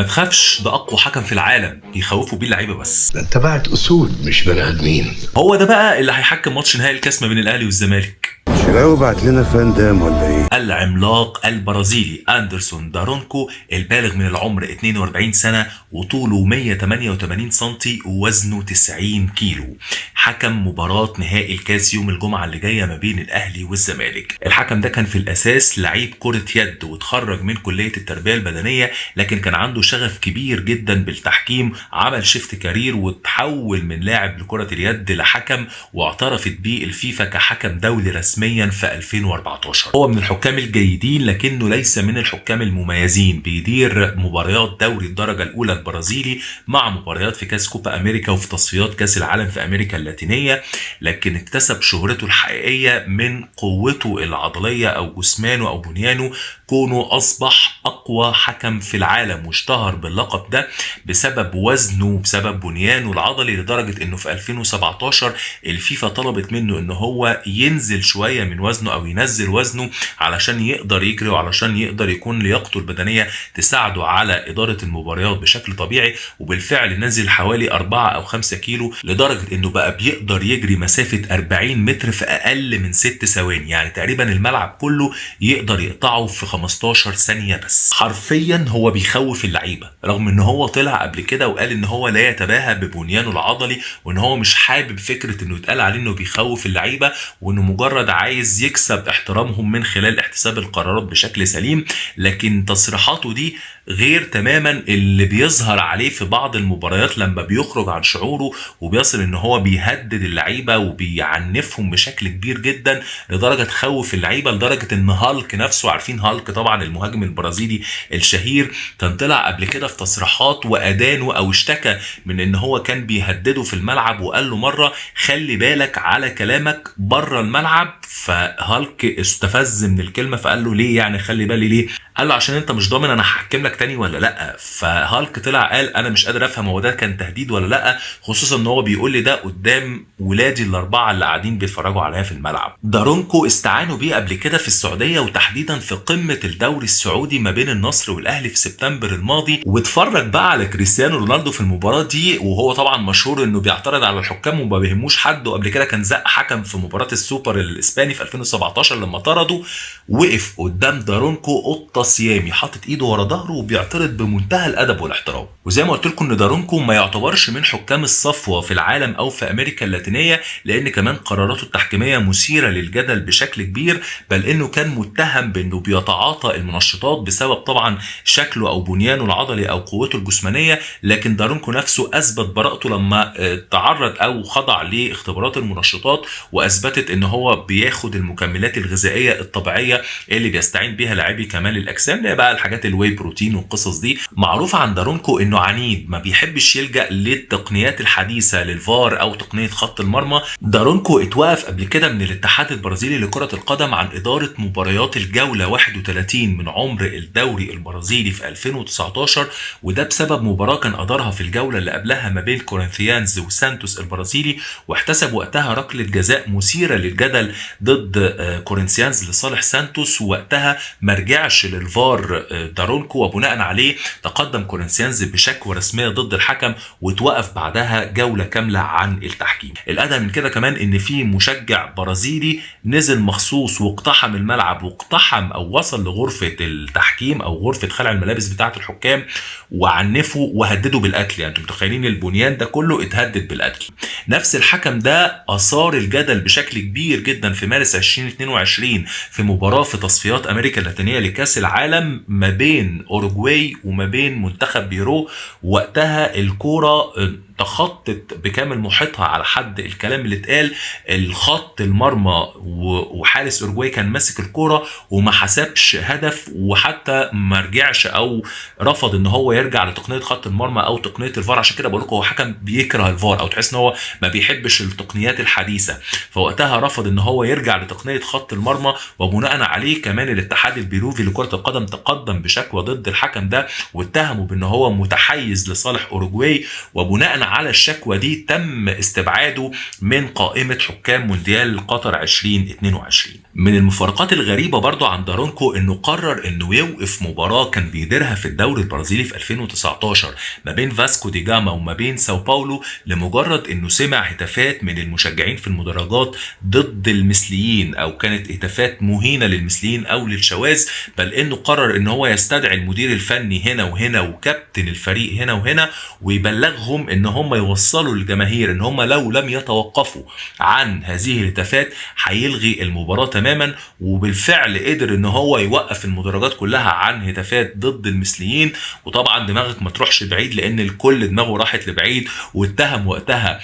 ما تخافش، ده اقوى حكم في العالم، بيخوفوا بيه اللعيبه بس. ده انت بعت اسود مش بني ادمين. هو ده بقى اللي هيحكم ماتش نهائي الكاس ما بين الاهلي والزمالك. شراوي بعت لنا فاندام ولا ايه؟ العملاق البرازيلي أندرسون دارونكو البالغ من العمر 42 سنة وطوله 188 سنتي ووزنه 90 كيلو حكم مباراة نهائي الكاس يوم الجمعة اللي جاية ما بين الأهلي والزمالك. الحكم ده كان في الأساس لعيب كرة يد وتخرج من كلية التربية البدنية، لكن كان عنده شغف كبير جدا بالتحكيم، عمل شيفت كارير وتحول من لاعب لكرة اليد لحكم، واعترفت بيه الفيفا كحكم دولي رسميا في 2014. هو من الحكام الجيدين لكنه ليس من الحكام المميزين، بيدير مباريات دوري الدرجة الأولى البرازيلي مع مباريات في كاس كوبا أمريكا وفي تصفيات كاس العالم في أمريكا اللاتينية، لكن اكتسب شهرته الحقيقية من قوته العضلية أو جسمانه أو بنيانه، كونه أصبح أقوى حكم في العالم واشتهر باللقب ده بسبب وزنه بسبب بنيانه العضلي، لدرجة أنه في 2017 الفيفا طلبت منه أنه هو ينزل شوية من وزنه أو ينزل وزنه علشان يقدر يجري وعلشان يقدر يكون لياقته البدنية تساعده على إدارة المباريات بشكل طبيعي. وبالفعل نزل حوالي 4 أو 5 كيلو، لدرجة أنه بقى بيقدر يجري مسافة 40 متر في أقل من 6 ثواني، يعني تقريبا الملعب كله يقدر يقطعه في 15 ثانية بس. حرفيا هو بيخوف اللعيبة، رغم أنه هو طلع قبل كده وقال أنه هو لا يتباهى ببنيانه العضلي، وأن هو مش حابب فكرة أنه يتقال عليه أنه بيخوف اللعيبة، وأنه مجرد عايز يكسب احترامهم من خلال احتساب القرارات بشكل سليم. لكن تصريحاته دي غير تماما اللي بيظهر عليه في بعض المباريات لما بيخرج عن شعوره وبيصل ان هو بيهدد اللعيبه وبيعنفهم بشكل كبير جدا، لدرجه تخوف اللعيبه، لدرجه ان هالك نفسه، عارفين هالك طبعا المهاجم البرازيلي الشهير، كان طلع قبل كده في تصريحات وادانه او اشتكى من ان هو كان بيهدده في الملعب، وقال له مره خلي بالك على كلامك بره الملعب. فهالك استفز من الكلمه فقال له ليه يعني خلي بالي ليه؟ قال له عشان انت مش ضامن انا هحكم لك تاني ولا لا. فهالك طلع قال انا مش قادر افهم هو ده كان تهديد ولا لا، خصوصا ان هو بيقول لي ده قدام ولادي الاربعه اللي قاعدين بيتفرجوا عليا في الملعب. دارونكو استعانوا بيه قبل كده في السعوديه، وتحديدا في قمه الدوري السعودي ما بين النصر والاهلي في سبتمبر الماضي، واتفرج بقى على كريستيانو رونالدو في المباراه دي، وهو طبعا مشهور انه بيعترض على الحكام وما بيهموش حد، وقبل كده كان زق حكم في مباراه السوبر الاسباني في 2017 لما طرده، وقف قدام دارونكو قطه صيامي حاطط ايده ورا ظهره وبيعترض بمنتهى الادب والاحترام. وزي ما قلت لكم ان دارونكو ما يعتبرش من حكام الصفوه في العالم او في امريكا اللاتينيه، لان كمان قراراته التحكيميه مثيره للجدل بشكل كبير، بل انه كان متهم بانه بيتعاطى المنشطات بسبب طبعا شكله او بنيانه العضلي او قوته الجسمانيه. لكن دارونكو نفسه اثبت براءته لما تعرض او خضع لاختبارات المنشطات، واثبتت ان هو بياخد المكملات الغذائيه الطبيعيه اللي بيستعين بيها لاعبي كمال الاجسام، اللي بقى الحاجات الواي بروتين والقصص دي. معروف عن دارونكو انه عنيد، ما بيحبش يلجا للتقنيات الحديثه للفار او تقنيه خط المرمى. دارونكو اتوقف قبل كده من الاتحاد البرازيلي لكره القدم عن اداره مباريات الجوله 31 من عمر الدوري البرازيلي في 2019، وده بسبب مباراه كان ادارها في الجوله اللي قبلها ما بين كورنثيانز وسانتوس البرازيلي، واحتسب وقتها ركله جزاء مثيره للجدل ضد كورنثيانز لصالح سانتوس، ووقتها ما رجعش للفار دارونكو، وبناء عليه تقدم كورنثيانز بشكوى رسميه ضد الحكم، وتوقف بعدها جوله كامله عن التحكيم. الادهى من كده كمان ان في مشجع برازيلي نزل مخصوص واقتحم الملعب، واقتحم او وصل لغرفه التحكيم او غرفه خلع الملابس بتاعه الحكام، وعنفوا وهددوا بالقتل. يعني انتم متخيلين البنيان ده كله اتهدد بالقتل. نفس الحكم ده اثار الجدل بشكل كبير جدا في مارس 2022 في مباراه في تصفيات امريكا اللاتينيه لكاس العالم ما بين اوروجواي وما بين منتخب بيرو. وقتها الكوره تخطت بكامل محيطها على حد الكلام اللي اتقال الخط المرمى، وحارس اورجواي كان ماسك الكوره وما حسبش هدف، وحتى ما رجعش او رفض ان هو يرجع لتقنيه خط المرمى او تقنيه الفار. عشان كده بقول لكم هو حكم بيكره الفار، او تحس ان هو ما بيحبش التقنيات الحديثه، فوقتها رفض ان هو يرجع لتقنيه خط المرمى. وبناء عليه كمان الاتحاد البيروفي لكره القدم تقدم بشكوى ضد الحكم ده واتهمه بان هو متحيز لصالح اوروجواي، وبناء على الشكوى دي تم استبعاده من قائمة حكام مونديال قطر 2022. من المفارقات الغريبة برضو عن دارونكو انه قرر انه يوقف مباراة كان بيديرها في الدوري البرازيلي في 2019 ما بين فاسكو دي جاما وما بين ساو باولو، لمجرد انه سمع هتافات من المشجعين في المدرجات ضد المثليين، او كانت هتافات مهينة للمثليين او للشواذ، بل انه قرر ان هو يستدعي المدير الفني هنا وهنا وكابتن الفريق هنا وهنا، ويبلغهم ان هم يوصلوا للجماهير ان هم لو لم يتوقفوا عن هذه الهتافات هيلغي المباراة تماما. وبالفعل قدر ان هو يوقف المدرجات كلها عن هتافات ضد المثليين. وطبعا دماغك ما تروحش بعيد، لان الكل دماغه راحت لبعيد، واتهم وقتها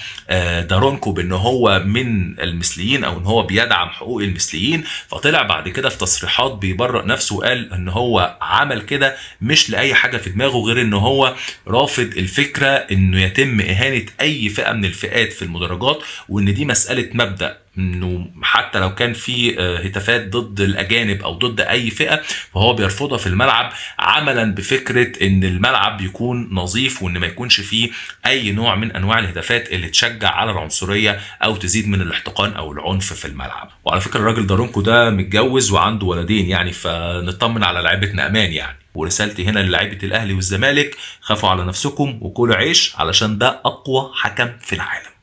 دارونكو بان هو من المثليين او ان هو بيدعم حقوق المثليين. فطلع بعد كده في تصريحات بيبرأ نفسه وقال ان هو عمل كده مش لاي حاجة في دماغه غير ان هو رافض الفكرة انه يتم اهانة اي فئة من الفئات في المدرجات، وان دي مسألة مبدأ، انه حتى لو كان في هتافات ضد الاجانب او ضد اي فئه فهو بيرفضها في الملعب، عملا بفكره ان الملعب يكون نظيف وان ما يكونش فيه اي نوع من انواع الهتافات اللي تشجع على العنصريه او تزيد من الاحتقان او العنف في الملعب. وعلى فكره الراجل دارونكو ده متجوز وعنده ولدين يعني، فنطمن على لعيبتنا امان يعني. ورسالتي هنا للاعيبه الاهلي والزمالك، خافوا على نفسكم وكلوا عيش علشان ده اقوى حكم في العالم.